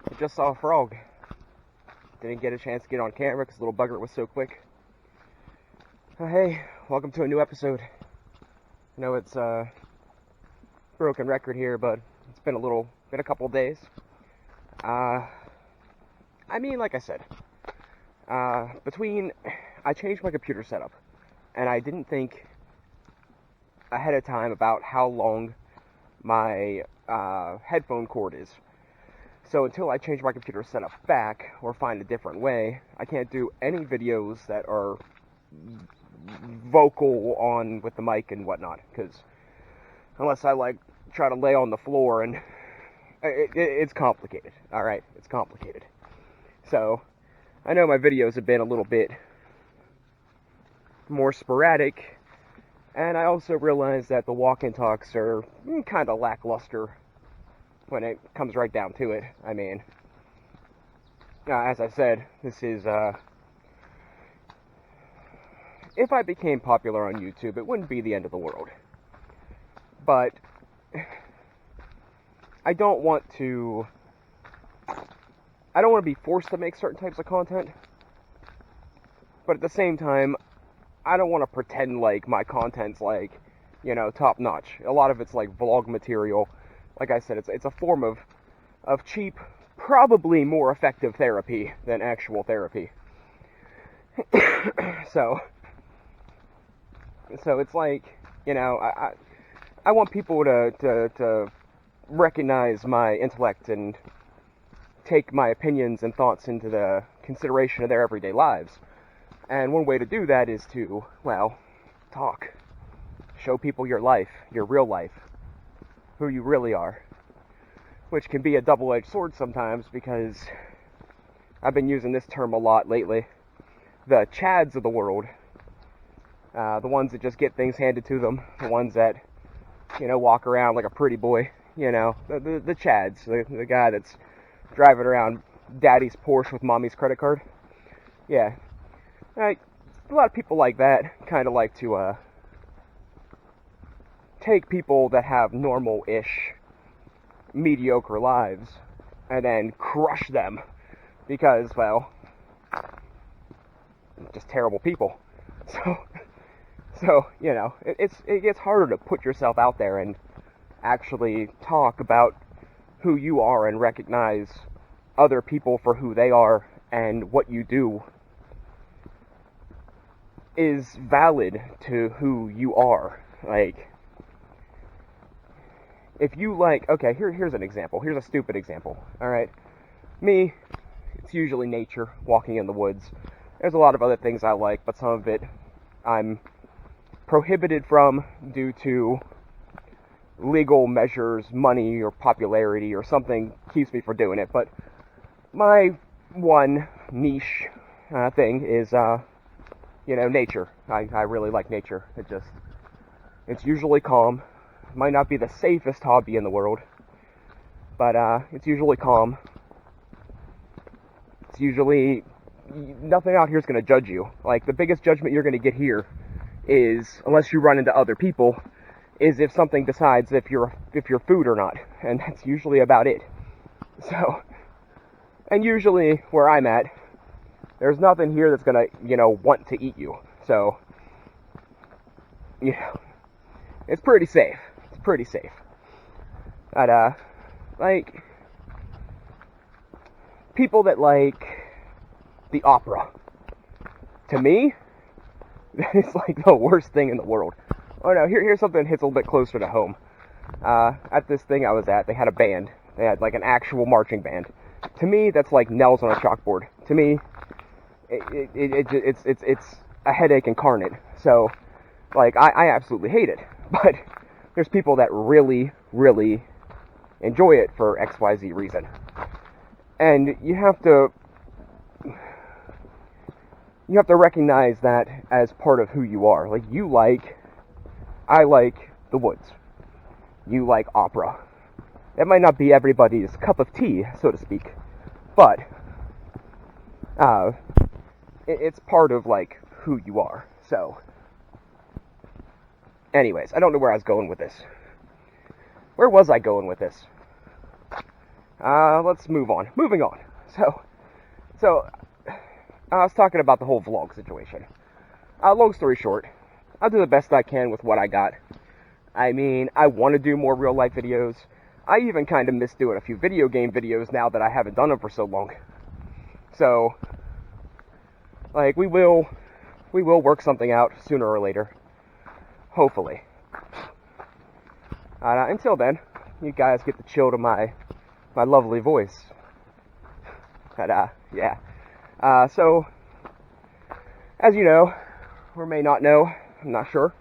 I just saw a frog. Didn't get a chance to get on camera because little bugger was so quick. Hey, welcome to a new episode. I know it's a broken record here, but it's been a couple days. Like I said, I changed my computer setup, and I didn't think ahead of time about how long my headphone cord is. So until I change my computer setup back or find a different way, I can't do any videos that are vocal on with the mic and whatnot, because unless I try to lay on the floor, and it's complicated. All right, it's complicated. So I know my videos have been a little bit more sporadic, and I also realize that the walk-in talks are kind of lackluster when it comes right down to it. I mean, as I said, this is, if I became popular on YouTube, it wouldn't be the end of the world. But I don't want to be forced to make certain types of content. But at the same time, I don't want to pretend like my content's top notch. A lot of it's like vlog material. Like I said, it's a form of cheap, probably more effective therapy than actual therapy. So it's I want people to recognize my intellect and take my opinions and thoughts into the consideration of their everyday lives. And one way to do that is to, talk. Show people your life, your real life, who you really are. Which can be a double-edged sword sometimes, because I've been using this term a lot lately. The Chads of the world, the ones that just get things handed to them, the ones that, walk around like a pretty boy, the Chads, the guy that's driving around daddy's Porsche with mommy's credit card. Yeah. A lot of people like that kind of like to take people that have normal-ish, mediocre lives and then crush them because, just terrible people. So it gets harder to put yourself out there and actually talk about who you are and recognize other people for who they are, and what you do is valid to who you are. If you okay, here's an example. Here's a stupid example. Alright. Me, it's usually nature, walking in the woods. There's a lot of other things I like, but some of it I'm prohibited from due to legal measures, money, or popularity, or something keeps me from doing it. But my one niche thing is, nature. I really like nature. It's usually calm. Might not be the safest hobby in the world, but it's usually calm. It's usually, nothing out here is going to judge you. The biggest judgment you're going to get here is, unless you run into other people, is if something decides if you're food or not, and that's usually about it. So, and usually where I'm at, there's nothing here that's going to, want to eat you. So, it's pretty safe. Pretty safe. But people that like the opera, to me, that is the worst thing in the world. Oh no, here's something that hits a little bit closer to home. At this thing I was at, they had a band. They had an actual marching band. To me, that's like nails on a chalkboard. To me, it's a headache incarnate. So, I absolutely hate it. But there's people that really, really enjoy it for XYZ reason. And you have to recognize that as part of who you are. I like the woods. You like opera. It might not be everybody's cup of tea, so to speak, but it's part of who you are. So anyways, I don't know where I was going with this. Where was I going with this? let's move on. Moving on. So, I was talking about the whole vlog situation. Long story short, I'll do the best I can with what I got. I mean, I want to do more real life videos. I even kind of miss doing a few video game videos now that I haven't done them for so long. So, like, we will work something out sooner or later. Hopefully. Until then, you guys get to chill to my lovely voice. But, yeah. So, as you know, or may not know, I'm not sure,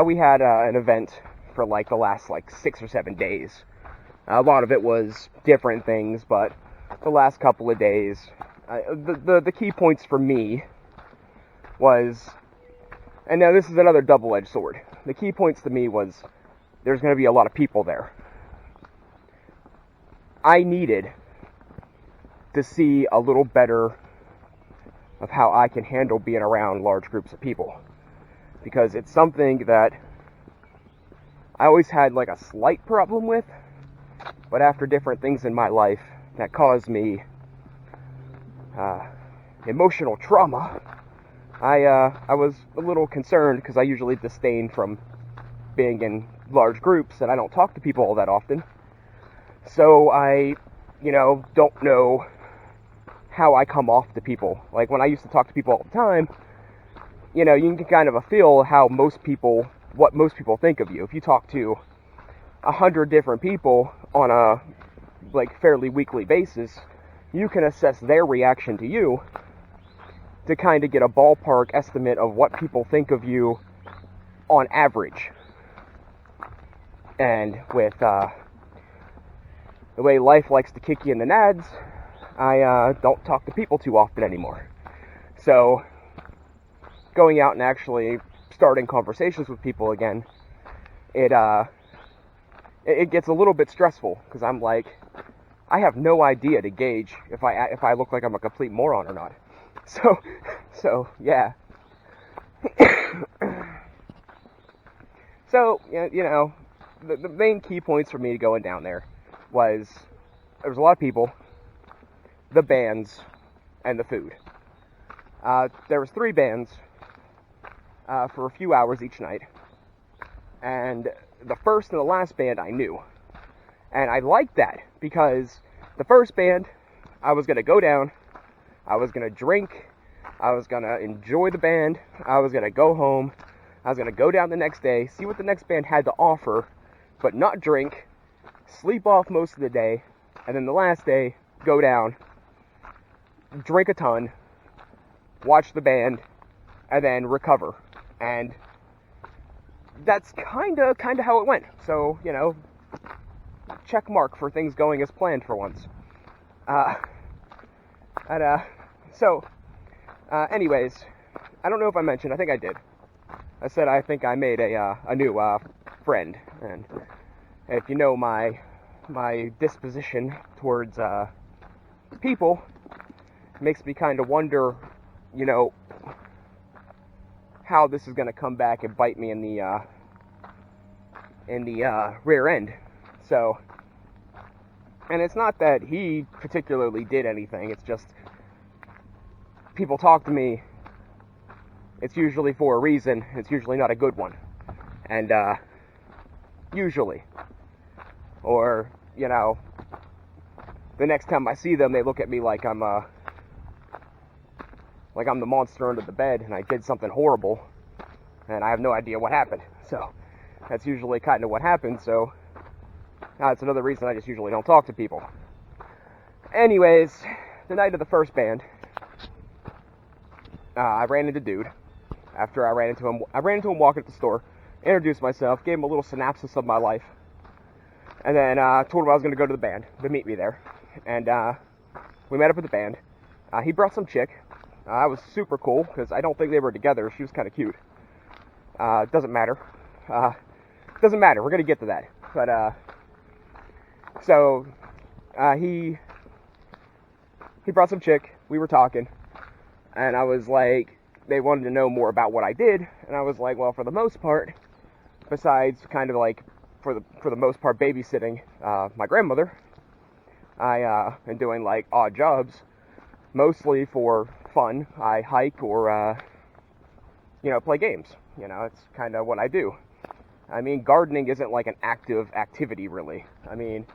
we had an event for like the last 6 or 7 days. A lot of it was different things, but the last couple of days, the key points for me was, and now this is another double-edged sword, the key points to me was there's going to be a lot of people there. I needed to see a little better of how I can handle being around large groups of people, because it's something that I always had a slight problem with, but after different things in my life that caused me emotional trauma, I was a little concerned, because I usually disdain from being in large groups and I don't talk to people all that often. So I, don't know how I come off to people. Like when I used to talk to people all the time, you can get kind of a feel what most people think of you. If you talk to 100 different people on a fairly weekly basis, you can assess their reaction to you to kind of get a ballpark estimate of what people think of you on average. And with the way life likes to kick you in the nads, I don't talk to people too often anymore. So going out and actually starting conversations with people again, it gets a little bit stressful, because I'm like, I have no idea to gauge if I look like I'm a complete moron or not. So yeah. So the main key points for me going down there was there was a lot of people, the bands, and the food. There was 3 bands for a few hours each night, and the first and the last band I knew, and I liked that, because the first band, I was going to go down, I was going to drink, I was going to enjoy the band, I was going to go home, I was going to go down the next day, see what the next band had to offer, but not drink, sleep off most of the day, and then the last day, go down, drink a ton, watch the band, and then recover. And that's kind of how it went. So, check mark for things going as planned for once. Anyways, I don't know if I mentioned, I think I did. I said I think I made a new friend, and if you know my disposition towards people, it makes me kind of wonder, how this is going to come back and bite me in the rear end. So, and it's not that he particularly did anything, it's just people talk to me, it's usually for a reason, it's usually not a good one. And usually, or the next time I see them, they look at me like I'm the monster under the bed and I did something horrible and I have no idea what happened. So that's usually kind of what happens. So that's another reason I just usually don't talk to people. Anyways, the night of the first band, I ran into dude. After I ran into him walking at the store, introduced myself, gave him a little synopsis of my life, and then told him I was going to go to the band to meet me there. And we met up with the band. He brought some chick. I was super cool, because I don't think they were together. She was kind of cute. Doesn't matter. Doesn't matter. We're going to get to that. But, so, he brought some chick. We were talking. And I was like, they wanted to know more about what I did. And I was like, well, for the most part, besides kind of for the most part babysitting my grandmother, I am doing like odd jobs, mostly for fun. I hike or play games. It's kind of what I do. I mean, gardening isn't like an active activity, really. I mean,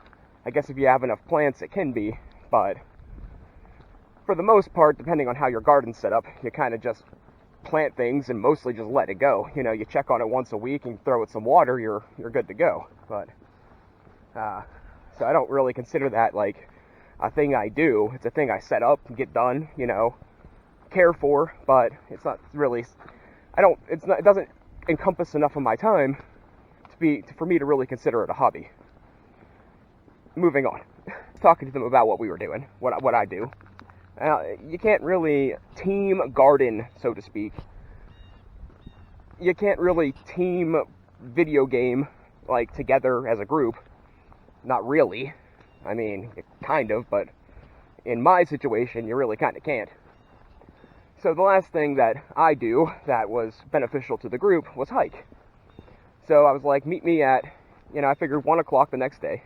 I guess if you have enough plants, it can be, but for the most part, depending on how your garden's set up, you kind of just plant things and mostly just let it go. You check on it once a week and throw it some water, you're good to go. But so I don't really consider that like a thing I do. It's a thing I set up and get done, care for, but it's not really. It doesn't encompass enough of my time for me to really consider it a hobby. Moving on, talking to them about what we were doing, what I do. You can't really team garden, so to speak. You can't really team video game like together as a group. Not really. I mean, kind of, but in my situation, you really kind of can't. So the last thing that I do that was beneficial to the group was hike. So I was like, meet me at, I figured 1 o'clock the next day.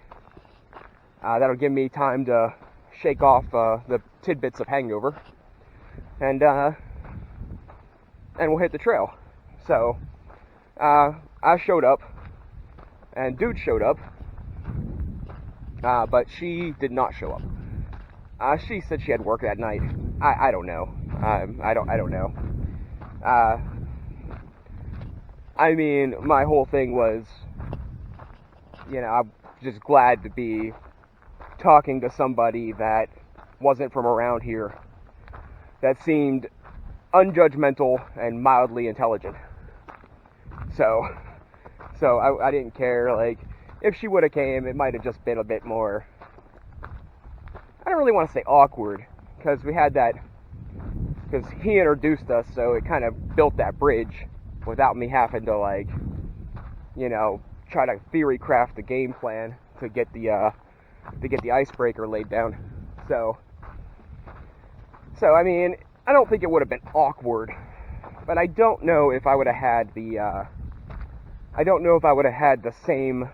That'll give me time to shake off the tidbits of hangover, and we'll hit the trail. So I showed up, and Dude showed up, but she did not show up. She said she had work that night. I don't know. I don't know. I mean, my whole thing was, I'm just glad to be talking to somebody that wasn't from around here, that seemed unjudgmental and mildly intelligent. So I didn't care. Like, if she would have came, it might have just been a bit more, I don't really want to say awkward, because we had that, because he introduced us, so it kind of built that bridge without me having to, like, try to theory craft the game plan to get the icebreaker laid down. So I mean, I don't think it would have been awkward, but I don't know if I would have had the same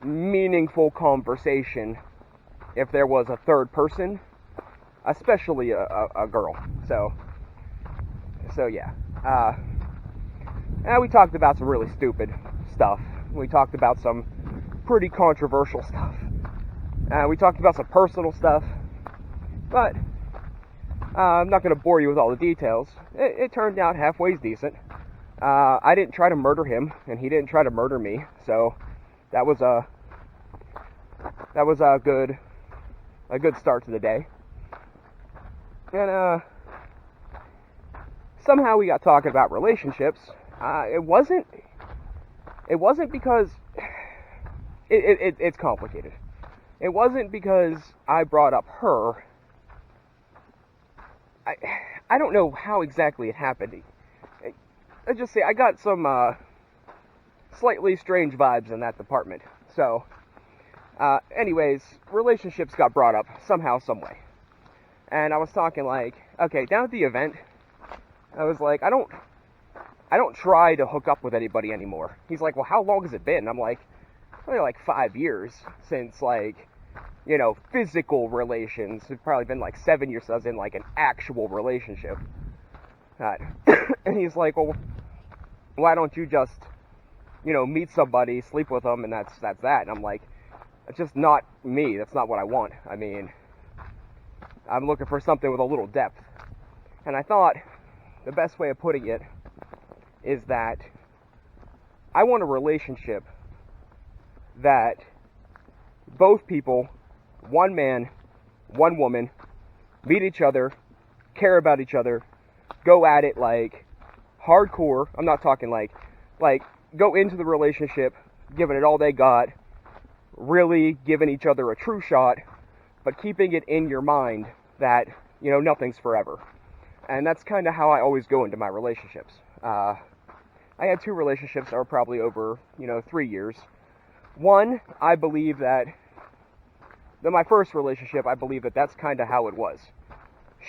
meaningful conversation if there was a third person, especially a girl. So yeah. And we talked about some really stupid stuff. We talked about some pretty controversial stuff. We talked about some personal stuff, but I'm not going to bore you with all the details. It turned out halfway decent. I didn't try to murder him, and he didn't try to murder me, so that was a good start to the day. And somehow we got talking about relationships. It wasn't because it's complicated. It wasn't because I brought up her. I don't know how exactly it happened. Let's just say I got some slightly strange vibes in that department. So, anyways, relationships got brought up somehow, some way. And I was talking like, okay, down at the event, I was like, I don't try to hook up with anybody anymore. He's like, well, how long has it been? I'm like, only like 5 years since, like, physical relations. It's probably been like 7 years since I was in like an actual relationship. And he's like, well, why don't you just, meet somebody, sleep with them, and that's that. And I'm like, that's just not me. That's not what I want. I mean, I'm looking for something with a little depth. And I thought the best way of putting it is that I want a relationship that both people, one man, one woman, meet each other, care about each other, go at it like hardcore. I'm not talking like go into the relationship giving it all they got, really giving each other a true shot, but keeping it in your mind that, nothing's forever. And that's kind of how I always go into my relationships. I had 2 relationships that were probably over, 3 years. One, I believe that my first relationship, I believe that that's kind of how it was.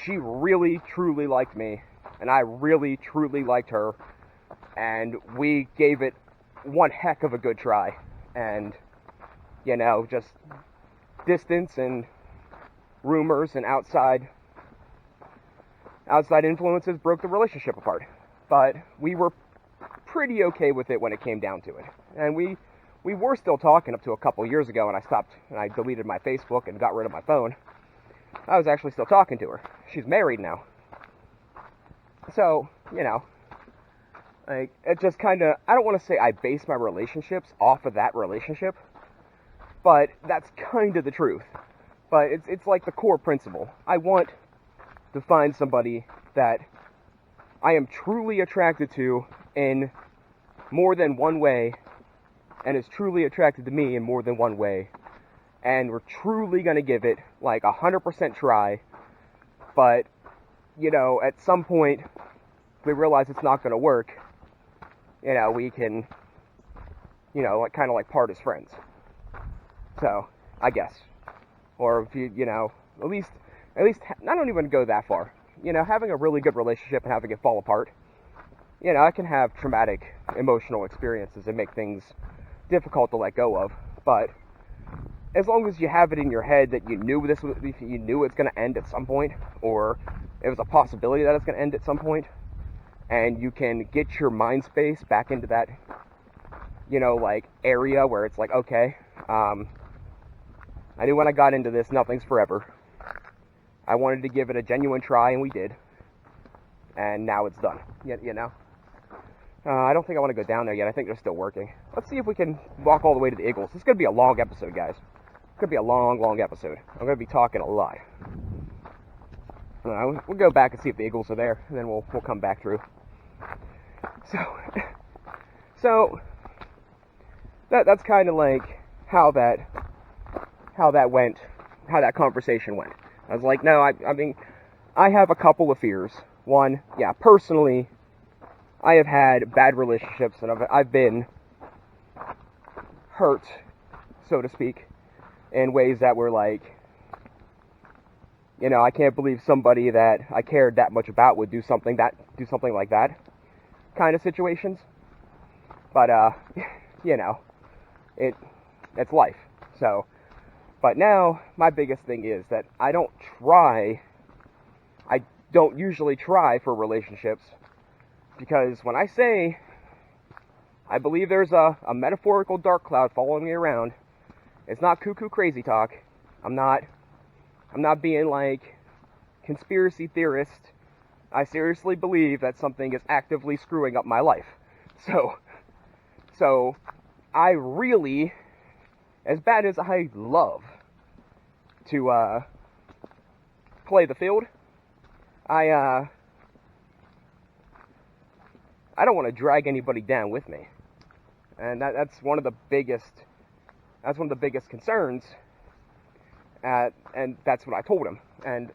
She really, truly liked me, and I really, truly liked her, and we gave it one heck of a good try, and, just distance and rumors and outside influences broke the relationship apart. But we were pretty okay with it when it came down to it. And we were still talking up to a couple years ago, and I stopped and I deleted my Facebook and got rid of my phone. I was actually still talking to her. She's married now. So, you know, like, it just kind of, I don't want to say I base my relationships off of that relationship, but that's kind of the truth. But it's like the core principle. I want to find somebody that I am truly attracted to in more than one way, and is truly attracted to me in more than one way, and we're truly going to give it like 100% try, but, you know, at some point, if we realize it's not going to work, you know, we can, you know, like, kind of like part as friends. So, I guess. Or if you know, at least, I don't even go that far. You know, having a really good relationship and having it fall apart, you know, I can have traumatic emotional experiences and make things difficult to let go of, but as long as you have it in your head that you knew it's going to end at some point, or it was a possibility that it's going to end at some point, and you can get your mind space back into that, you know, like, area where it's like, okay, I knew when I got into this, nothing's forever. I wanted to give it a genuine try, and we did. And now it's done, you know? I don't think I want to go down there yet. I think they're still working. Let's see if we can walk all the way to the Eagles. This is going to be a long episode, guys. It's going to be a long, long episode. I'm going to be talking a lot. We'll go back and see if the Eagles are there, and then we'll come back through. So that's kind of like how that went, how that conversation went. I was like, no, I mean, I have a couple of fears. One, yeah, personally, I have had bad relationships, and I've been hurt, so to speak, in ways that were like, you know, I can't believe somebody that I cared that much about would do something like that kind of situations. But you know, it's life. So, but now my biggest thing is that I don't usually try for relationships, because when I say I believe there's a metaphorical dark cloud following me around, it's not cuckoo crazy talk. I'm not being like conspiracy theorist. I seriously believe that something is actively screwing up my life. So I really, as bad as I love to play the field, I don't want to drag anybody down with me, and that's one of the biggest concerns. And that's what I told him. And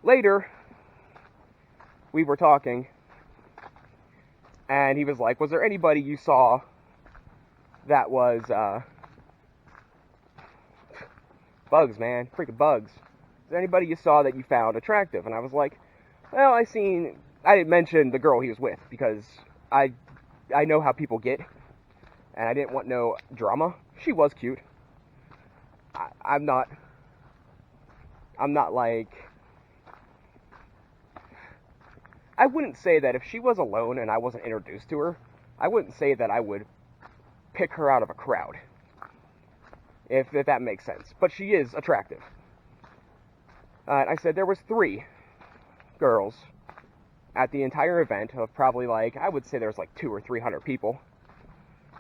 later, we were talking, and he was like, was there anybody you saw that was bugs, man, freaking bugs? Is there anybody you saw that you found attractive? And I was like, well, I didn't mention the girl he was with, because I know how people get, and I didn't want no drama. She was cute. I'm not like, I wouldn't say that if she was alone and I wasn't introduced to her, I wouldn't say that I would pick her out of a crowd, if that makes sense. But she is attractive. I said there was 3 girls at the entire event of probably, like, I would say there was like 200 or 300 people.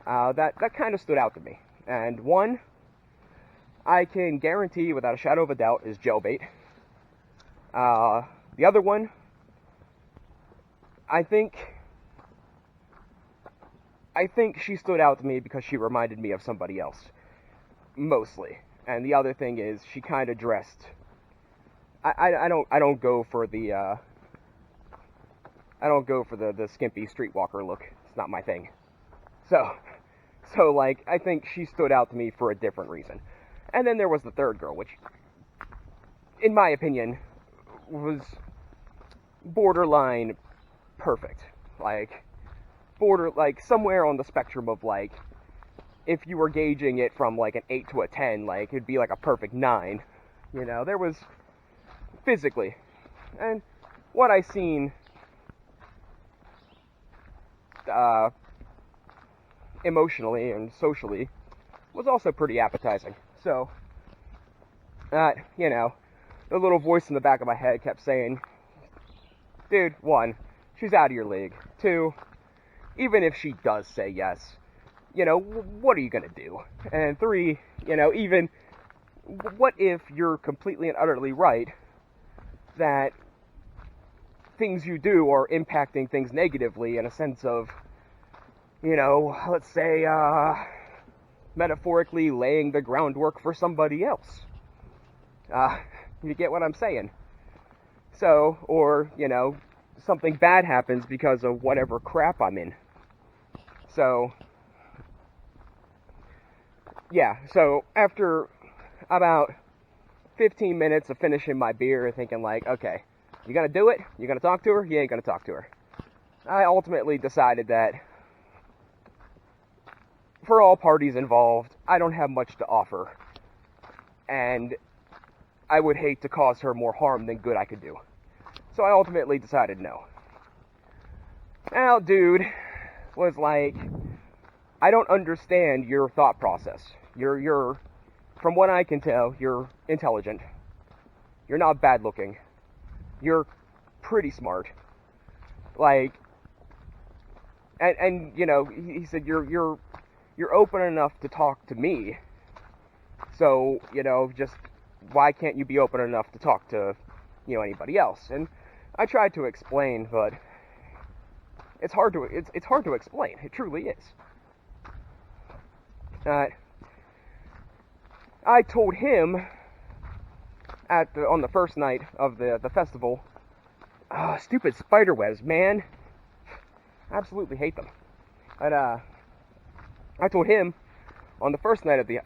That kind of stood out to me. And one, I can guarantee without a shadow of a doubt, is jailbait. The other one, I think she stood out to me because she reminded me of somebody else, mostly. And the other thing is, she kind of dressed. I don't go for the skimpy streetwalker look. It's not my thing. So like, I think she stood out to me for a different reason. And then there was the third girl, which, in my opinion, was borderline perfect. Like, somewhere on the spectrum of, like, if you were gauging it from like an 8 to a 10, like it'd be like a perfect 9. You know, there was physically. And what I seen emotionally and socially was also pretty appetizing. So, you know, the little voice in the back of my head kept saying, dude, 1, she's out of your league. 2, even if she does say yes, you know, what are you gonna do? And 3, you know, even, what if you're completely and utterly right that things you do are impacting things negatively in a sense of, you know, let's say, metaphorically laying the groundwork for somebody else. You get what I'm saying? So, or, you know, something bad happens because of whatever crap I'm in. So, yeah, so after about 15 minutes of finishing my beer, thinking like, okay, you gonna do it? You gonna talk to her? You ain't gonna talk to her. I ultimately decided that for all parties involved, I don't have much to offer, and I would hate to cause her more harm than good I could do. So I ultimately decided no. Now, dude was like, I don't understand your thought process. You're, from what I can tell, you're intelligent. You're not bad looking. You're pretty smart. Like, and you know, he said you're open enough to talk to me. So, you know, just why can't you be open enough to talk to, you know, anybody else? And I tried to explain, but it's hard to explain. It truly is. I told him on the first night of the festival, stupid spider webs, man. I absolutely hate them. And I told him on the first night of the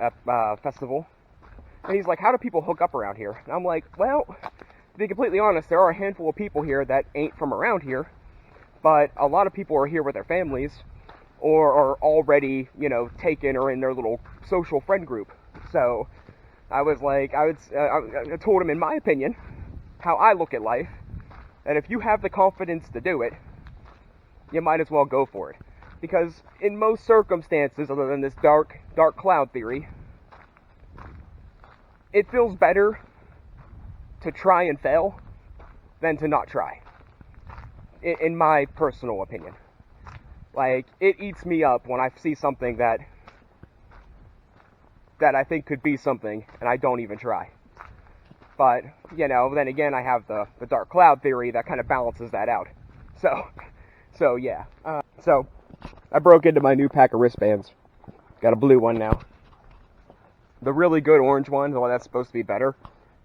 festival, and he's like, how do people hook up around here? And I'm like, well, to be completely honest, there are a handful of people here that ain't from around here, but a lot of people are here with their families, or are already, you know, taken or in their little social friend group. So I was like, I told him, in my opinion, how I look at life, and if you have the confidence to do it, you might as well go for it. Because in most circumstances, other than this dark cloud theory, it feels better to try and fail than to not try. In my personal opinion. Like, it eats me up when I see something that I think could be something, and I don't even try. But, you know, then again, I have the dark cloud theory that kind of balances that out. So yeah. So, I broke into my new pack of wristbands. Got a blue one now. The really good orange one, well, that's supposed to be better.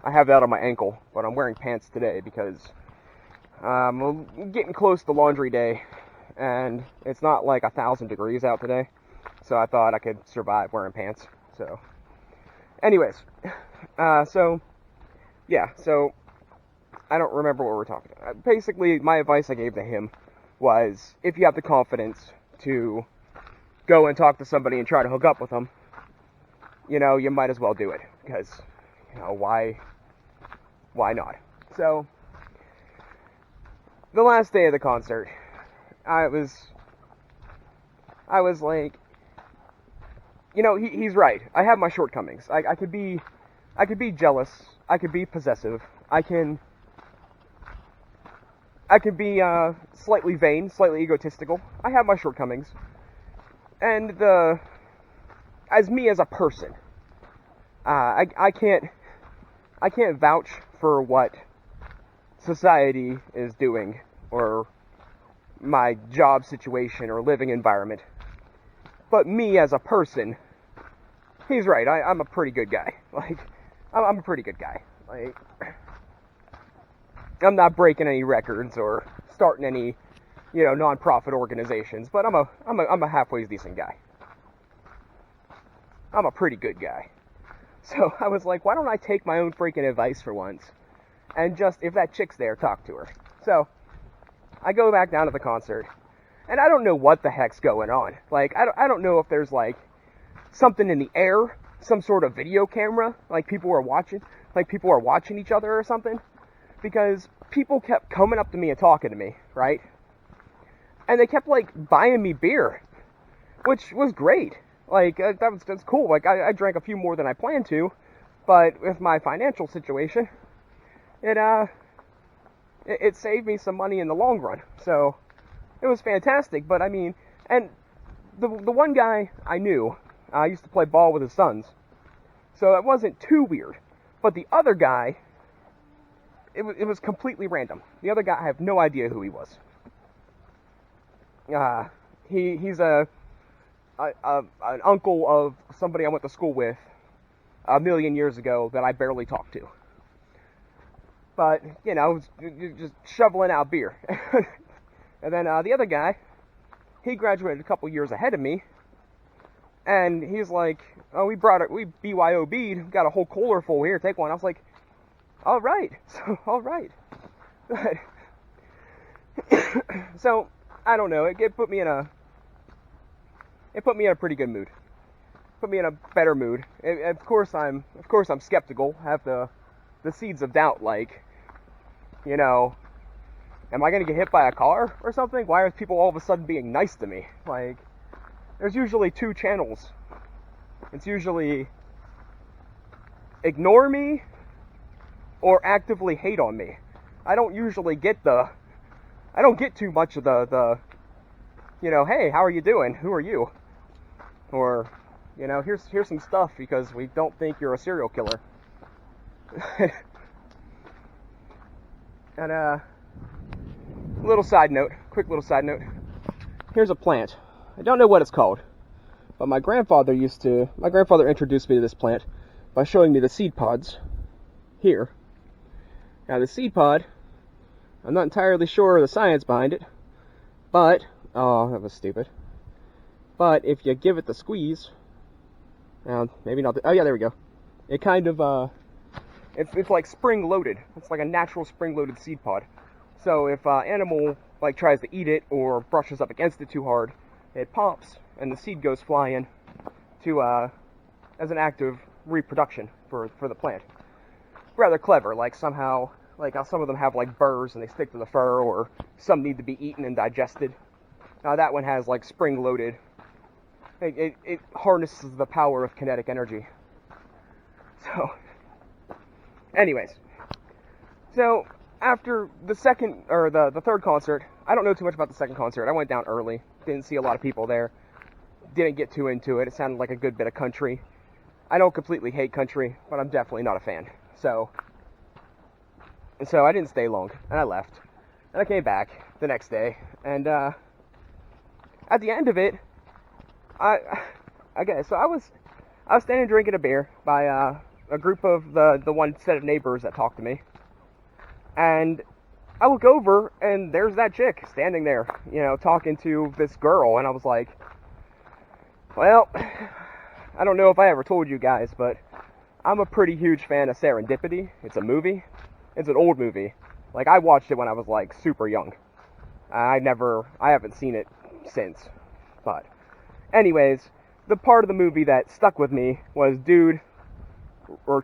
I have that on my ankle, but I'm wearing pants today because I'm getting close to laundry day, and it's not like 1,000 degrees out today, so I thought I could survive wearing pants. So, anyways, so I don't remember what we're talking about. Basically, my advice I gave to him was, if you have the confidence to go and talk to somebody and try to hook up with them, you know, you might as well do it, because, you know, why not? So, the last day of the concert, I was like, you know, he's right. I have my shortcomings. I could be jealous. I could be possessive. I can be slightly vain, slightly egotistical. I have my shortcomings. And as me as a person, I can't vouch for what society is doing, or my job situation or living environment. But me as a person, he's right. I'm a pretty good guy. Like, I'm a pretty good guy. Like, I'm not breaking any records or starting any, you know, non-profit organizations, but I'm a halfway decent guy. I'm a pretty good guy. So I was like, why don't I take my own freaking advice for once, and just, if that chick's there, talk to her. So I go back down to the concert, and I don't know what the heck's going on. Like, I don't know if there's like something in the air, some sort of video camera, like people are watching each other or something, because people kept coming up to me and talking to me, right? And they kept, like, buying me beer, which was great. Like, that's cool. Like, I drank a few more than I planned to, but with my financial situation, it saved me some money in the long run. So, it was fantastic. But, I mean, and the one guy I knew, I used to play ball with his sons, so it wasn't too weird. But the other guy, it was completely random. The other guy, I have no idea who he was. He's an uncle of somebody I went to school with a million years ago that I barely talked to. But, you know, just shoveling out beer. And then the other guy, he graduated a couple years ahead of me, and he's like, oh, we BYOB'd, got a whole cooler full here, take one. I was like, all right. So, I don't know, it put me in a pretty good mood. Put me in a better mood. Of course I'm skeptical, have the seeds of doubt, like, you know, am I gonna get hit by a car or something? Why are people all of a sudden being nice to me? Like, there's usually two channels. It's usually ignore me or actively hate on me. I don't get too much of the you know, hey, how are you doing? Who are you? Or, you know, here's some stuff because we don't think you're a serial killer. And quick little side note. Here's a plant. I don't know what it's called, but my grandfather introduced me to this plant by showing me the seed pods here. Now the seed pod, I'm not entirely sure of the science behind it, but, oh, that was stupid. But if you give it the squeeze, maybe not, oh yeah, there we go. It kind of, it's like spring-loaded. It's like a natural spring-loaded seed pod. So if an animal, like, tries to eat it or brushes up against it too hard, it pops and the seed goes flying to, as an act of reproduction for the plant. Rather clever, like somehow, like how some of them have like burrs and they stick to the fur, or some need to be eaten and digested. Now that one has like spring-loaded. It harnesses the power of kinetic energy. So, anyways, so after the second or the third concert, I don't know too much about the second concert. I went down early, didn't see a lot of people there, didn't get too into it. It sounded like a good bit of country. I don't completely hate country, but I'm definitely not a fan. So I didn't stay long, and I left. And I came back the next day, and at the end of it, I was standing drinking a beer by a group of the one set of neighbors that talked to me, and I look over, and there's that chick standing there, you know, talking to this girl, and I was like, well, I don't know if I ever told you guys, but I'm a pretty huge fan of Serendipity. It's a movie. It's an old movie. Like, I watched it when I was, like, super young. I haven't seen it since. But, anyways, the part of the movie that stuck with me was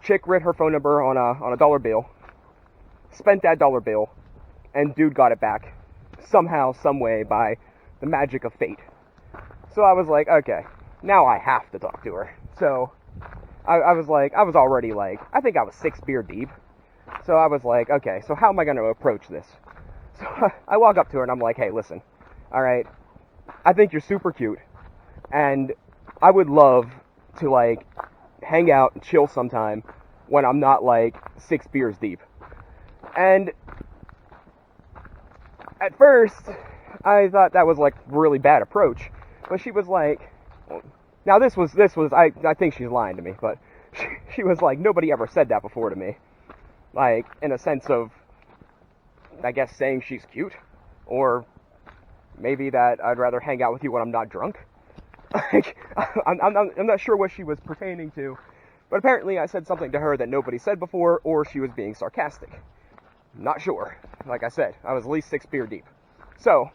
chick writ her phone number on a dollar bill, spent that dollar bill, and dude got it back. Somehow, some way, by the magic of fate. So I was like, okay, now I have to talk to her. So, I was already like, I think I was 6 beer deep. So I was like, okay, so how am I going to approach this? So I walk up to her and I'm like, hey, listen, alright, I think you're super cute, and I would love to, like, hang out and chill sometime when I'm not, like, 6 beers deep. And at first, I thought that was, like, really bad approach, but she was like, now this was, I think she's lying to me, but she was like, nobody ever said that before to me. Like, in a sense of, I guess, saying she's cute, or maybe that I'd rather hang out with you when I'm not drunk. Like, I'm not sure what she was pertaining to, but apparently I said something to her that nobody said before, or she was being sarcastic. Not sure. Like I said, I was at least 6 beer deep. So,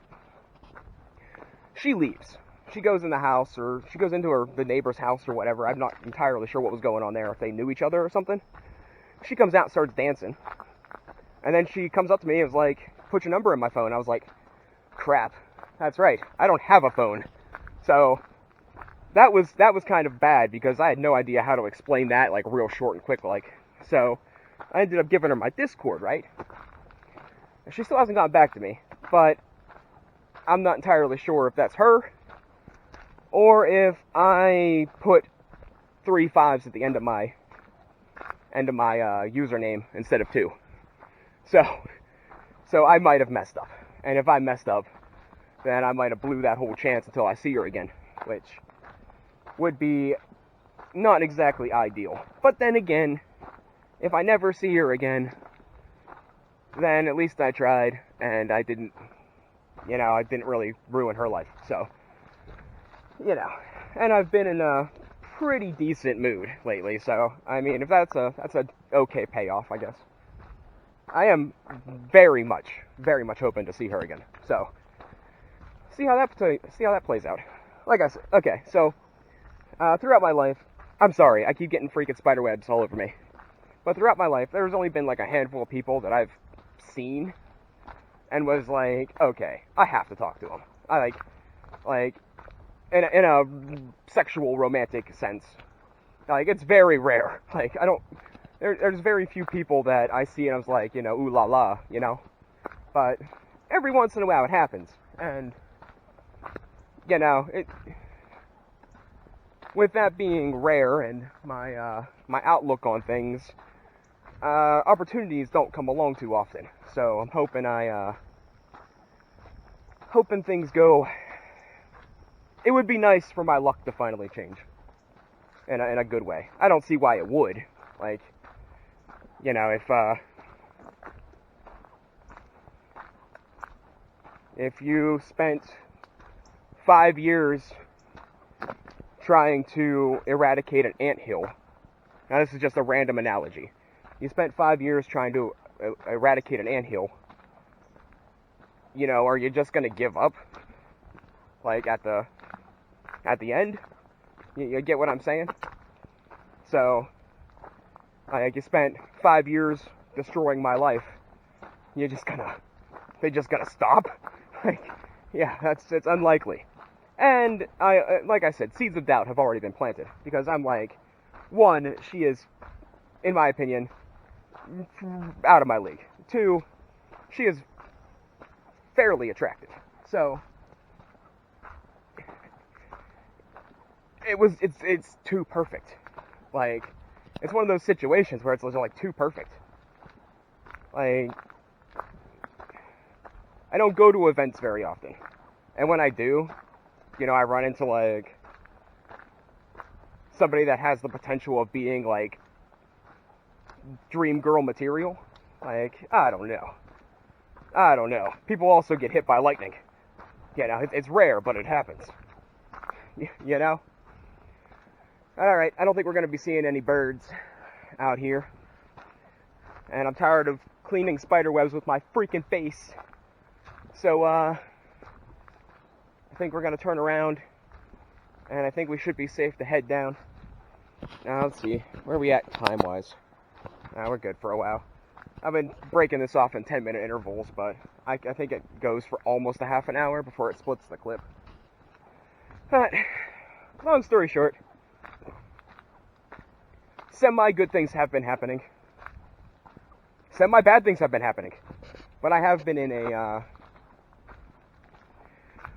she leaves. she goes in the house, or she goes into the neighbor's house or whatever. I'm not entirely sure what was going on there, if they knew each other or something. She comes out and starts dancing. And then she comes up to me and was like, put your number in my phone. I was like, crap, that's right, I don't have a phone. So that was kind of bad, because I had no idea how to explain that, like, real short and quick, like. So I ended up giving her my Discord, right? And she still hasn't gotten back to me, but I'm not entirely sure if that's her, or if I put 3 5s at the end of my username instead of 2. So I might have messed up. And if I messed up, then I might have blew that whole chance until I see her again, which would be not exactly ideal. But then again, if I never see her again, then at least I tried, and I didn't really ruin her life. So, and I've been in a pretty decent mood lately, so, I mean, if that's a okay payoff, I guess. I am very much hoping to see her again. So, see how that plays out. Like I said, okay, so, throughout my life, I'm sorry, I keep getting freaking spiderwebs all over me. But throughout my life, there's only been like a handful of people that I've seen and was like, okay, I have to talk to them. I like in a sexual romantic sense. Like, it's very rare. Like, there's very few people that I see and I was like, ooh la la, But every once in a while it happens. And, with that being rare and my outlook on things, opportunities don't come along too often. So I'm hoping things go. It would be nice for my luck to finally change in a good way. I don't see why it would. Like, if you spent 5 years trying to eradicate an anthill, now this is just a random analogy. You spent 5 years trying to eradicate an anthill. Are you just gonna give up? Like, at the end? You get what I'm saying? So, you spent 5 years destroying my life. They just gonna stop? Like, yeah, it's unlikely. And like I said, seeds of doubt have already been planted, because I'm like, 1, she is, in my opinion, out of my league. 2, she is fairly attractive. So it's too perfect. Like, it's one of those situations where it's like too perfect. Like, I don't go to events very often, and when I do, I run into like somebody that has the potential of being like dream girl material. Like, I don't know. People also get hit by lightning. It's rare, but it happens. Alright, I don't think we're going to be seeing any birds out here. And I'm tired of cleaning spider webs with my freaking face. So, I think we're going to turn around, and I think we should be safe to head down. Now, let's see, where are we at time-wise? We're good for a while. I've been breaking this off in 10-minute intervals, but I think it goes for almost a half an hour before it splits the clip. But, long story short, semi-good things have been happening. Semi-bad things have been happening. But I have been in a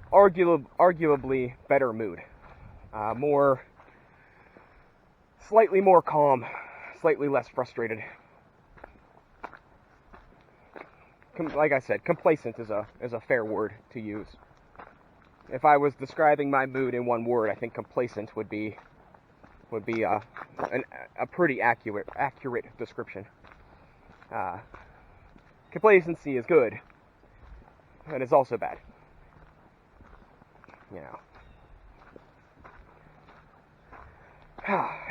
arguably better mood. Slightly more calm, slightly less frustrated. Like I said, complacent is a fair word to use. If I was describing my mood in one word, I think complacent would be a pretty accurate description. Complacency is good, but it's also bad.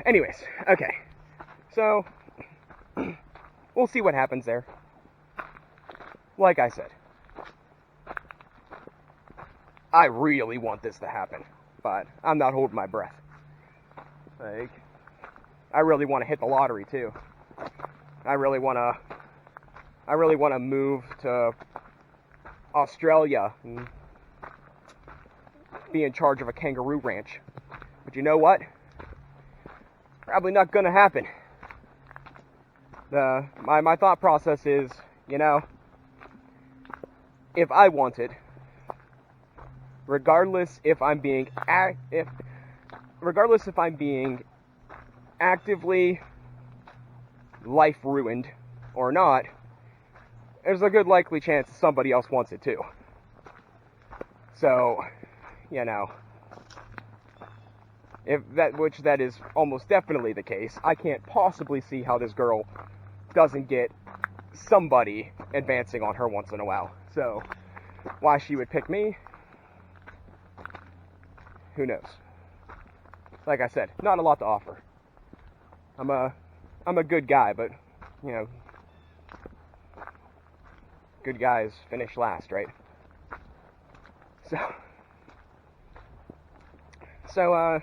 Anyways, okay. So, we'll see what happens there. Like I said, I really want this to happen. but I'm not holding my breath. Like, I really want to hit the lottery too. I really want to move to Australia and be in charge of a kangaroo ranch. But you know what? Probably not gonna happen. My thought process is, you know, if I want it, regardless if I'm being actively life ruined or not, there's a good likely chance somebody else wants it too. So, you know, which that is almost definitely the case, I can't possibly see how this girl doesn't get somebody advancing on her once in a while. So, why she would pick me, who knows? Like I said, not a lot to offer. I'm a good guy, but, you know, good guys finish last, right? So,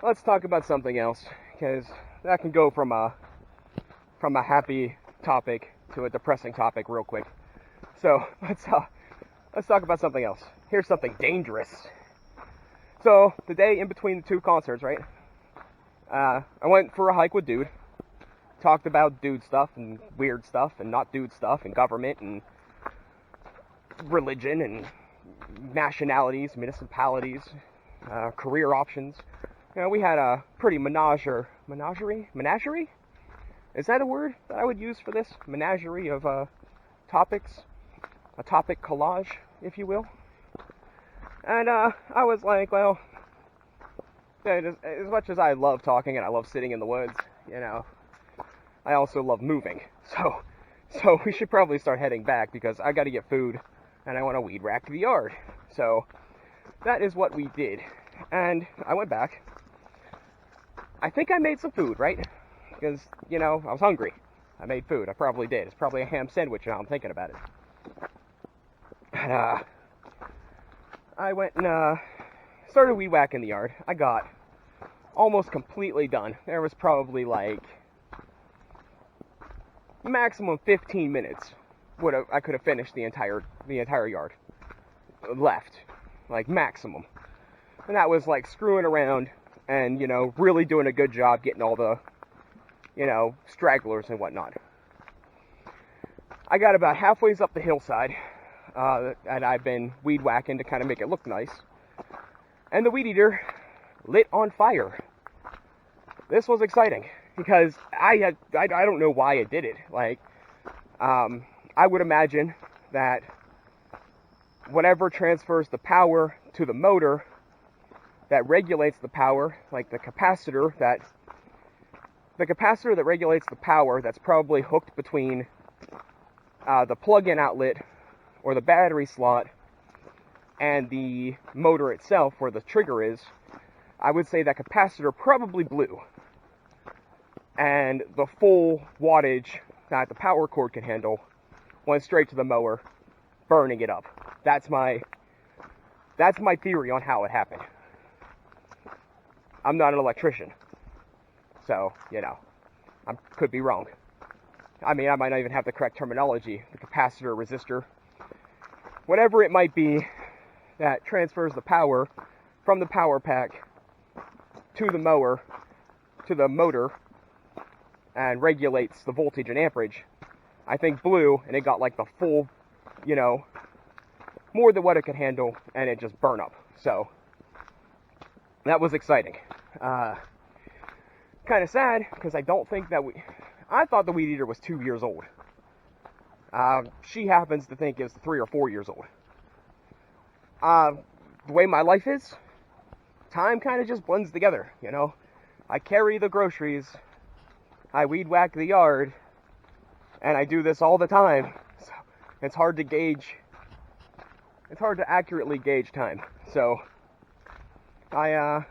let's talk about something else, because that can go from a happy topic to a depressing topic real quick. So, let's talk about something else. Here's something dangerous. So, the day in between the two concerts, right? I went for a hike with Dude. Talked about dude stuff and weird stuff and not dude stuff and government and religion and nationalities, municipalities, career options. You know, we had a pretty menagerie? Is that a word that I would use for this? Menagerie of topics? A topic collage, if you will. And I was like, well, as much as I love talking and I love sitting in the woods, you know, I also love moving. So we should probably start heading back because I got to get food and I want to weed whack the yard. So that is what we did. And I went back. I think I made some food, right? Because, you know, I was hungry. I made food. I probably did. It's probably a ham sandwich now I'm thinking about it. And, I went and started weed whacking the yard. I got almost completely done. There was probably like maximum 15 minutes I could have finished the entire yard left, like maximum. And that was like screwing around and, you know, really doing a good job getting all the, you know, stragglers and whatnot. I got about halfway up the hillside, and I've been weed whacking to kind of make it look nice. And the weed eater lit on fire. This was exciting because I don't know why it did it. Like, I would imagine that whatever transfers the power to the motor that regulates the power, like the capacitor that regulates the power that's probably hooked between the plug-in outlet or the battery slot and the motor itself where the trigger is, I would say that capacitor probably blew. And the full wattage that the power cord can handle went straight to the mower, burning it up. That's my theory on how it happened. I'm not an electrician, so, you know, I could be wrong. I mean, I might not even have the correct terminology, the capacitor, resistor, whatever it might be that transfers the power from the power pack to the mower, to the motor, and regulates the voltage and amperage, I think blew, and it got like the full, you know, more than what it could handle, and it just burned up. So, that was exciting. Kind of sad, because I don't think that I thought the weed eater was 2 years old. She happens to think it's 3 or 4 years old. The way my life is, time kind of just blends together, you know. I carry the groceries, I weed whack the yard, and I do this all the time. So it's hard to gauge. It's hard to accurately gauge time. So I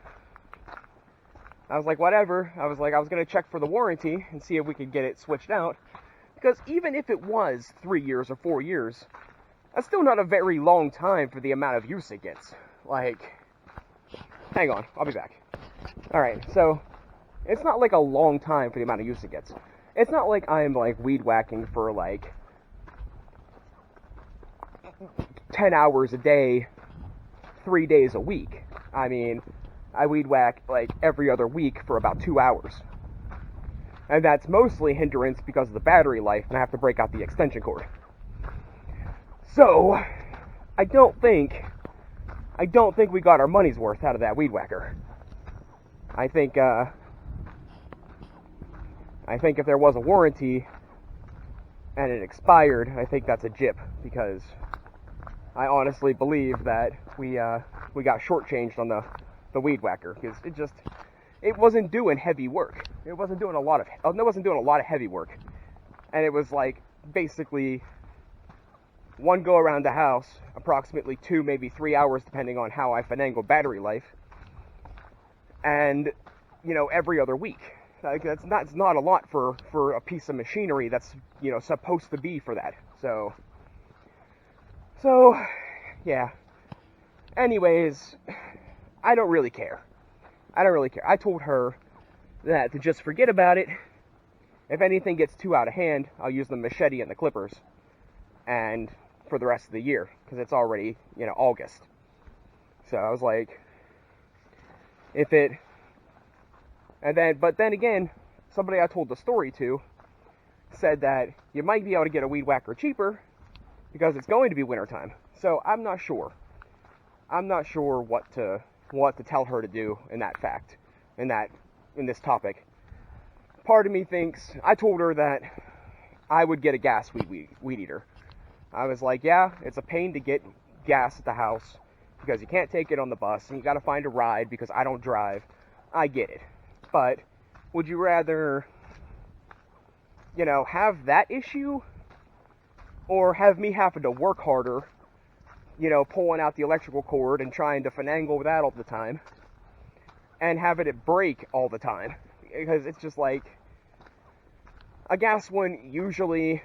was like, whatever. I was gonna check for the warranty and see if we could get it switched out. Because even if it was 3 years or 4 years, that's still not a very long time for the amount of use it gets. Like, Hang on, I'll be back. Alright, so it's not like a long time for the amount of use it gets. It's not like I'm like weed whacking for like 10 hours a day, 3 days a week. I mean, I weed whack like every other week for about 2 hours. And that's mostly hindrance because of the battery life, and I have to break out the extension cord. So, I don't think we got our money's worth out of that weed whacker. I think if there was a warranty and it expired, I think that's a jip, because I honestly believe that we got shortchanged on the weed whacker, because it wasn't doing heavy work. It wasn't doing a lot of heavy work, and it was like basically one go around the house, approximately 2, maybe 3 hours, depending on how I finagle battery life, and every other week. Like, it's not a lot for a piece of machinery that's supposed to be for that. So yeah. Anyways, I don't really care. I told her that to just forget about it. If anything gets too out of hand, I'll use the machete and the clippers, and for the rest of the year, because it's already August. So I was like, but then again, somebody I told the story to said that you might be able to get a weed whacker cheaper because it's going to be wintertime. So I'm not sure. I'm not sure what to tell her to do in this topic. Part of me thinks, I told her that I would get a gas weed eater. I was like, yeah, it's a pain to get gas at the house because you can't take it on the bus and you got to find a ride because I don't drive. I get it. But would you rather, have that issue, or have me having to work harder, pulling out the electrical cord and trying to finagle that all the time, and having it break all the time? Because it's just like, a gas one usually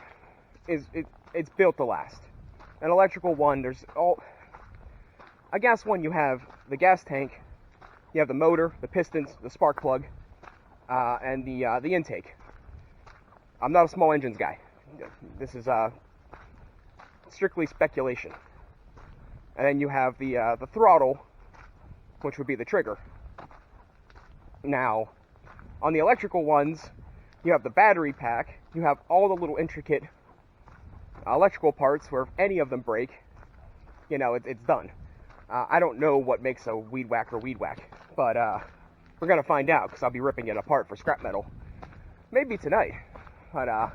it's built to last. An electrical one, a gas one, you have the gas tank, you have the motor, the pistons, the spark plug, and the intake. I'm not a small engines guy. This is strictly speculation. And then you have the throttle, which would be the trigger. Now, on the electrical ones, you have the battery pack. You have all the little intricate electrical parts where if any of them break, it's done. I don't know what makes a weed whack, but we're gonna find out, because I'll be ripping it apart for scrap metal. Maybe tonight. But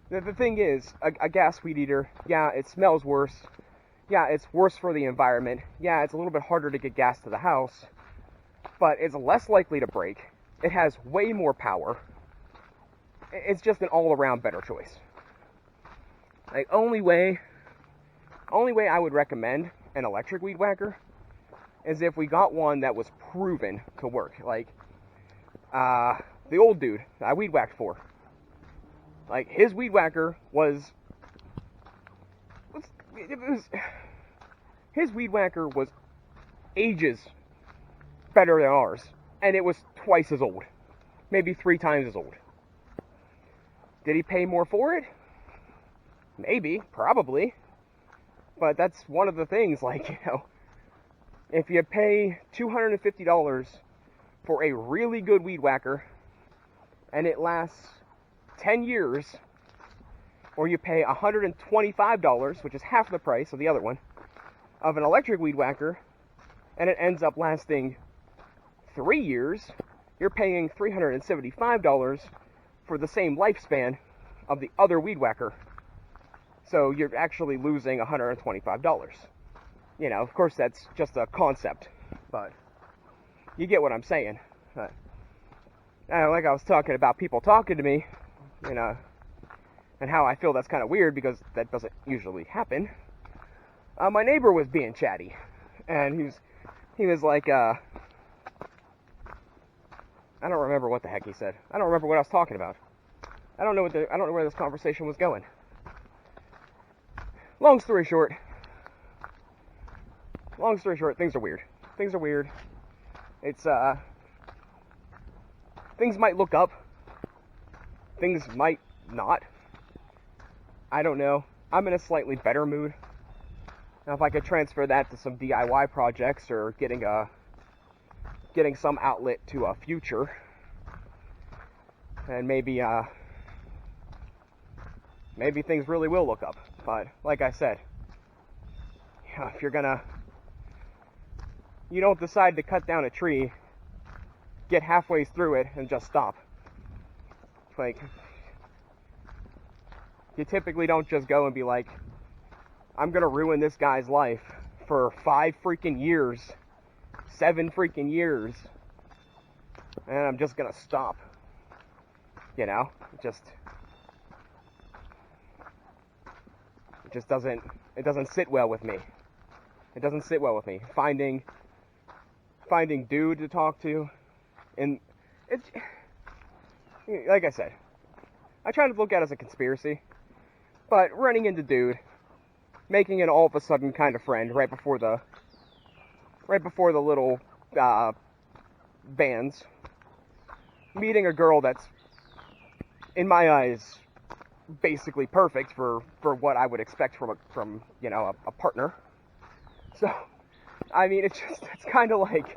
the thing is, a gas weed eater, yeah, it smells worse. Yeah, it's worse for the environment. Yeah, it's a little bit harder to get gas to the house, but it's less likely to break. It has way more power. It's just an all-around better choice. Like, only way I would recommend an electric weed whacker is if we got one that was proven to work. Like, the old dude I weed whacked for. Like, his weed whacker his weed whacker was ages better than ours, and it was twice as old, maybe 3 times as old. Did he pay more for it? Maybe, probably, but that's one of the things, like, if you pay $250 for a really good weed whacker, and it lasts 10 years, or you pay $125, which is half the price of the other one, of an electric weed whacker, and it ends up lasting 3 years, you're paying $375 for the same lifespan of the other weed whacker. So you're actually losing $125. Of course, that's just a concept, but you get what I'm saying. Like I was talking about people talking to me, and how I feel that's kind of weird because that doesn't usually happen. My neighbor was being chatty, and he was like, I don't remember what the heck he said. I don't remember what I was talking about. I don't know where this conversation was going. Long story short, long story short, things are weird. Things are weird. It's, things might look up. Things might not. I don't know. I'm in a slightly better mood. Now, if I could transfer that to some DIY projects or getting some outlet to a future, and maybe things really will look up. But like I said, if you don't decide to cut down a tree, get halfway through it and just stop. Like, you typically don't just go and be like, I'm gonna ruin this guy's life for 5 freaking years, 7 freaking years, and I'm just gonna stop. You know, it just doesn't sit well with me. It doesn't sit well with me. Finding dude to talk to, and it's, like I said, I try to look at it as a conspiracy, but running into dude, making an all of a sudden kind of friend right before the little bands, meeting a girl that's, in my eyes, basically perfect for what I would expect from you know, a partner. So, I mean, it's kind of like,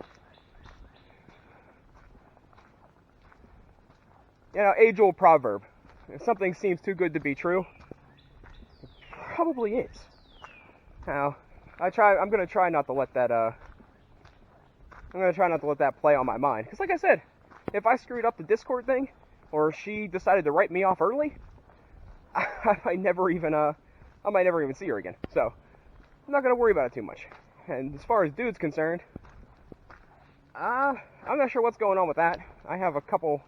you know, age-old proverb. If something seems too good to be true, it probably is. Now, I'm gonna try not to let that play on my mind. Because like I said, if I screwed up the Discord thing, or she decided to write me off early, I might never even see her again. So, I'm not gonna worry about it too much. And as far as dude's concerned, I'm not sure what's going on with that. I have a couple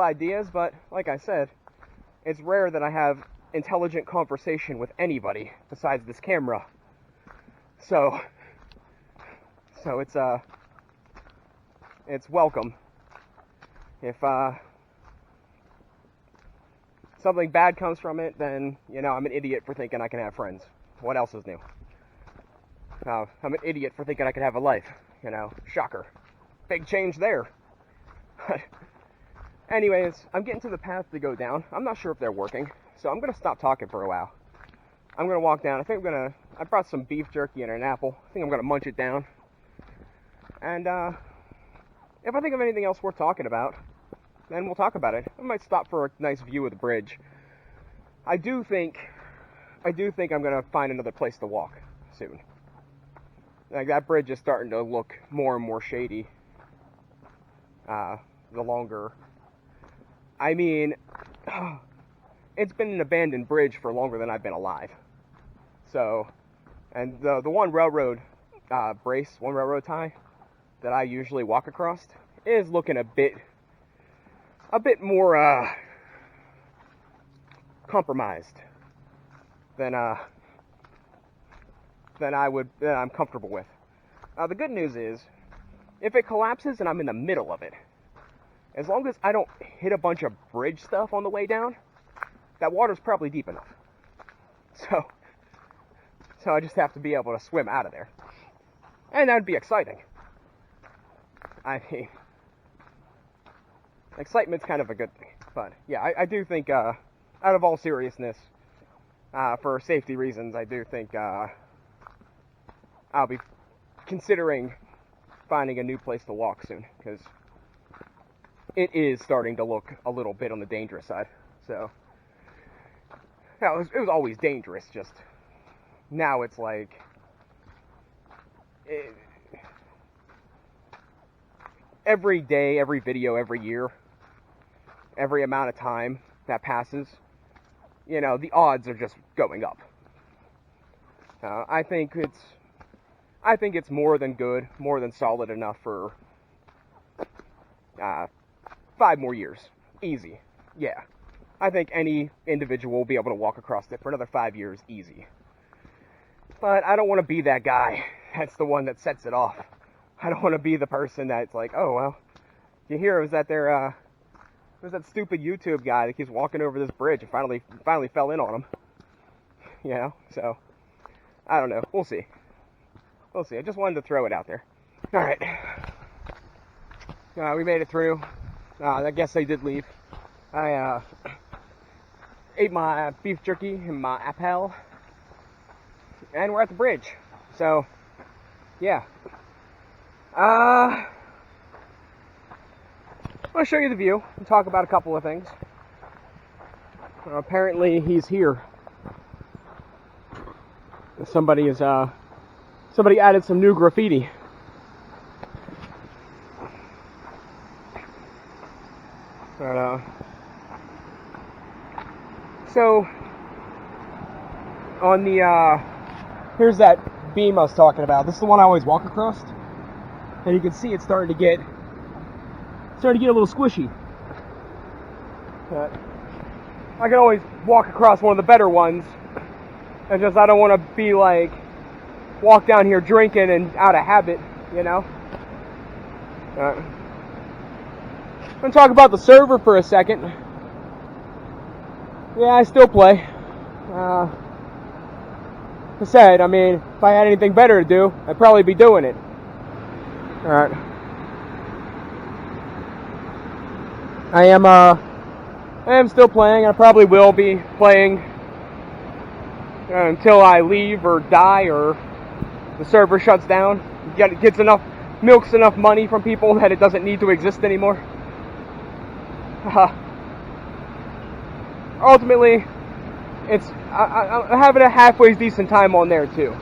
ideas, but like I said, it's rare that I have intelligent conversation with anybody besides this camera. So it's welcome. If something bad comes from it, then, you know, I'm an idiot for thinking I can have friends. What else is new? I'm an idiot for thinking I could have a life. You know, shocker. Big change there. Anyways, I'm getting to the path to go down. I'm not sure if they're working, so I'm going to stop talking for a while. I'm going to walk down. I brought some beef jerky and an apple. I think I'm going to munch it down. And if I think of anything else worth talking about, then we'll talk about it. I might stop for a nice view of the bridge. I do think I'm going to find another place to walk soon. Like, that bridge is starting to look more and more shady. The longer... I mean, it's been an abandoned bridge for longer than I've been alive. So, and the one railroad one railroad tie that I usually walk across is looking a bit more compromised than I'm comfortable with. The good news is, if it collapses and I'm in the middle of it, as long as I don't hit a bunch of bridge stuff on the way down, that water's probably deep enough. So I just have to be able to swim out of there. And that would be exciting. I mean, excitement's kind of a good thing. But yeah, I do think, out of all seriousness, for safety reasons, I do think I'll be considering finding a new place to walk soon, because it is starting to look a little bit on the dangerous side. So, yeah, it was always dangerous, just now it's like, every day, every video, every year, every amount of time that passes, you know, the odds are just going up. I think it's more than good, more than solid enough for 5 more years. Easy. Yeah. I think any individual will be able to walk across it for another 5 years, easy. But I don't want to be that guy that's the one that sets it off. I don't want to be the person that's like, oh, well, you hear, was that stupid YouTube guy that keeps walking over this bridge and finally fell in on him. You know, so, I don't know. We'll see. We'll see. I just wanted to throw it out there. Alright. We made it through. I guess they did leave. I ate my beef jerky and my apple. And we're at the bridge. So, yeah. I want to show you the view and talk about a couple of things. Apparently he's here. Somebody added some new graffiti. So on the here's that beam I was talking about. This is the one I always walk across, and you can see it's starting to get a little squishy. I can always walk across one of the better ones. And just, I don't want to be like, walk down here drinking and out of habit, you know? I'm going to talk about the server for a second. Yeah, I still play. Like I said, I mean, if I had anything better to do, I'd probably be doing it. Alright. I am still playing. I probably will be playing until I leave or die or the server shuts down. Milks enough money from people that it doesn't need to exist anymore. Ultimately, I'm having a halfway decent time on there too.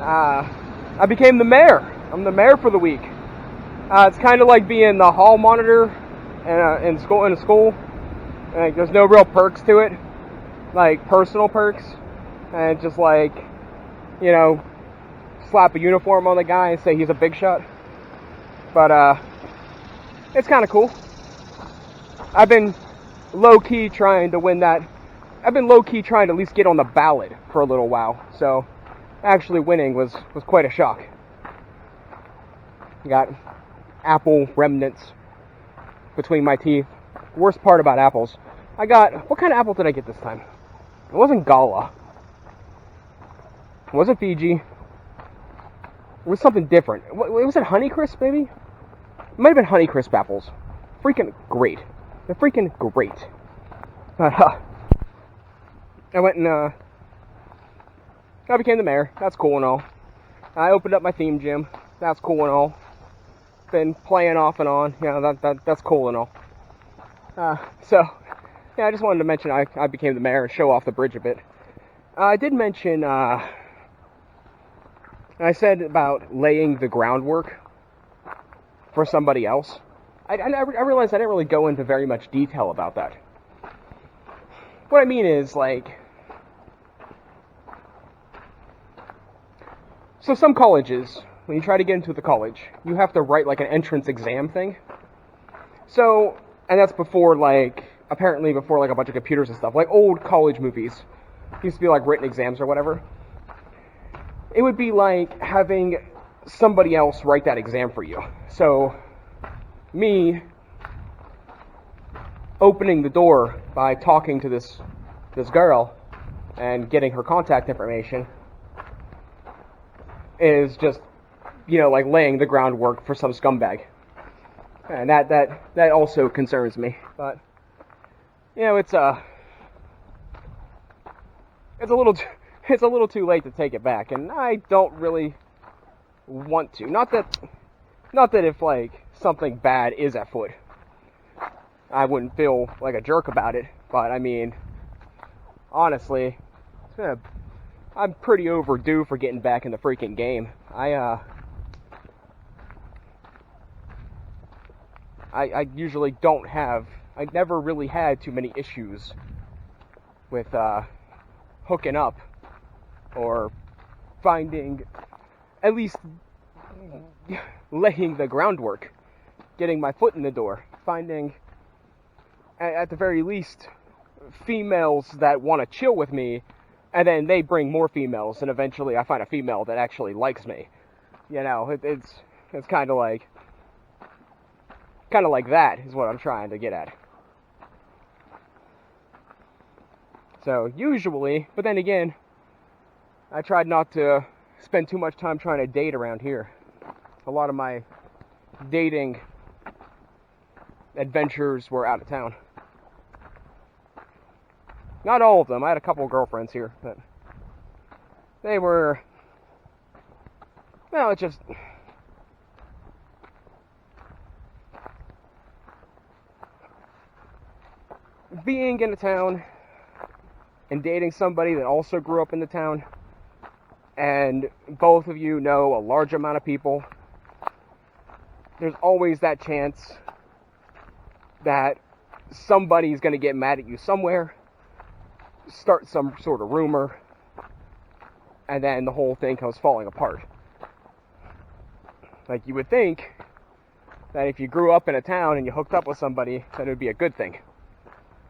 I became the mayor. I'm the mayor for the week. It's kind of like being the hall monitor in a school. There's no real perks to it, like personal perks. And just like, you know, slap a uniform on the guy and say he's a big shot. But, it's kind of cool. I've been low-key trying to win that. I've been low-key trying to at least get on the ballot for a little while. So, actually winning was quite a shock. Got apple remnants between my teeth. Worst part about apples. What kind of apple did I get this time? It wasn't Gala. It wasn't Fiji. It was something different. Was it Honeycrisp, maybe? It might have been Honeycrisp apples. Freaking great. They're freaking great. I went and, I became the mayor. That's cool and all. I opened up my theme gym. That's cool and all. Been playing off and on. You know, that's cool and all. So, yeah, I just wanted to mention I became the mayor and show off the bridge a bit. I did mention, I said about laying the groundwork for somebody else. I realized I didn't really go into very much detail about that. What I mean is, like, so some colleges, when you try to get into the college, you have to write, like, an entrance exam thing. So, and that's before, like, apparently before, like, a bunch of computers and stuff. Like, old college movies used to be, like, written exams or whatever. It would be like having somebody else write that exam for you. So, me opening the door by talking to this girl and getting her contact information is just, you know, like laying the groundwork for some scumbag. And that also concerns me. But, you know, it's a little too late to take it back, and I don't really want to. Not that if, like, something bad is afoot, I wouldn't feel like a jerk about it, but, I mean, honestly, I'm pretty overdue for getting back in the freaking game. I usually don't have, I never really had too many issues with, hooking up, or finding, at least laying the groundwork, getting my foot in the door, finding, at the very least, females that want to chill with me, and then they bring more females, and eventually I find a female that actually likes me. You know, it's kind of like that is what I'm trying to get at. So, usually, but then again, I tried not to spend too much time trying to date around here. A lot of my dating adventures were out of town. Not all of them. I had a couple of girlfriends here, but they were, well, it just, being in a town and dating somebody that also grew up in the town, and both of you know a large amount of people, there's always that chance that somebody's going to get mad at you somewhere, start some sort of rumor, and then the whole thing comes falling apart. Like, you would think that if you grew up in a town and you hooked up with somebody, that it would be a good thing.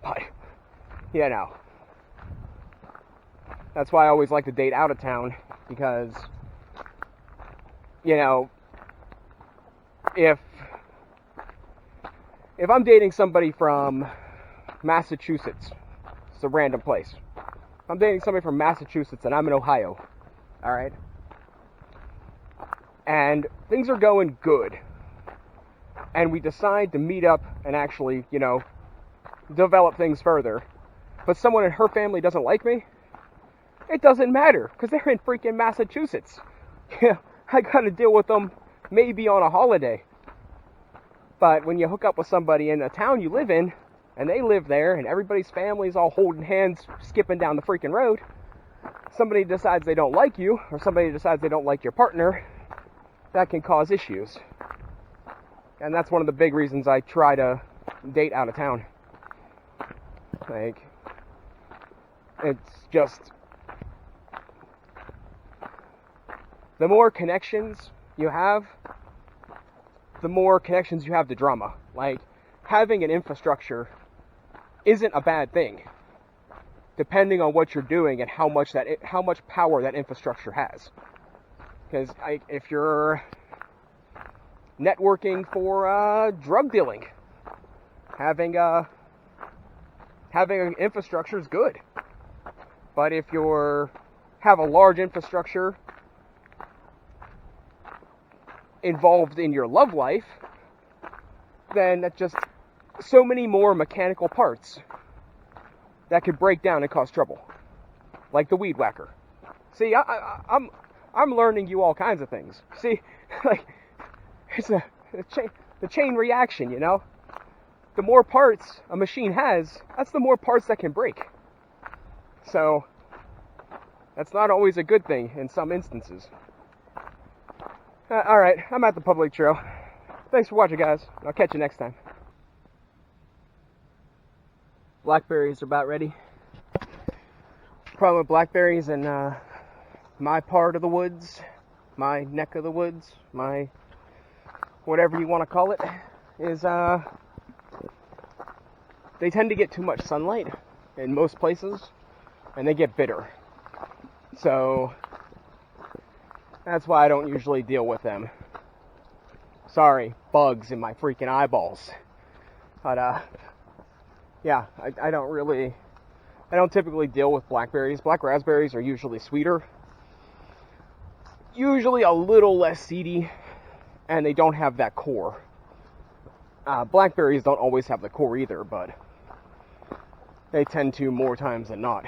But, you know, that's why I always like to date out of town, because, you know, if I'm dating somebody from Massachusetts, it's a random place. If I'm dating somebody from Massachusetts and I'm in Ohio, alright? And things are going good. And we decide to meet up and actually, you know, develop things further. But someone in her family doesn't like me, it doesn't matter, because they're in freaking Massachusetts. Yeah, I gotta deal with them maybe on a holiday. But when you hook up with somebody in the town you live in, and they live there, and everybody's family's all holding hands, skipping down the freaking road, somebody decides they don't like you, or somebody decides they don't like your partner, that can cause issues. And that's one of the big reasons I try to date out of town. Like, it's just, the more connections you have, the more connections you have to drama. Like, having an infrastructure isn't a bad thing, depending on what you're doing and how much power that infrastructure has. Because if you're networking for drug dealing, having an infrastructure is good. But if you have a large infrastructure involved in your love life, then that's just so many more mechanical parts that could break down and cause trouble, like the weed whacker. See, I'm learning you all kinds of things. See, like, it's the chain reaction, you know. The more parts a machine has, that's the more parts that can break. So that's not always a good thing in some instances. Alright, I'm at the public trail. Thanks for watching, guys. I'll catch you next time. Blackberries are about ready. Problem with blackberries in my part of the woods, my neck of the woods, my whatever you want to call it, is they tend to get too much sunlight in most places, and they get bitter. So that's why I don't usually deal with them. Sorry, bugs in my freaking eyeballs. But yeah, I don't typically deal with blackberries. Black raspberries are usually sweeter, usually a little less seedy, and they don't have that core. Blackberries don't always have the core either, but they tend to more times than not.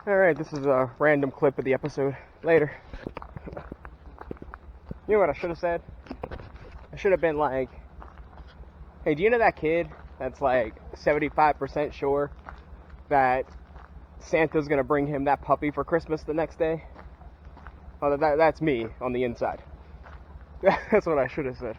Alright, this is a random clip of the episode. Later. You know what I should have said? I should have been like, hey, do you know that kid that's like 75% sure that Santa's gonna bring him that puppy for Christmas the next day? Oh, that's me on the inside. That's what I should have said.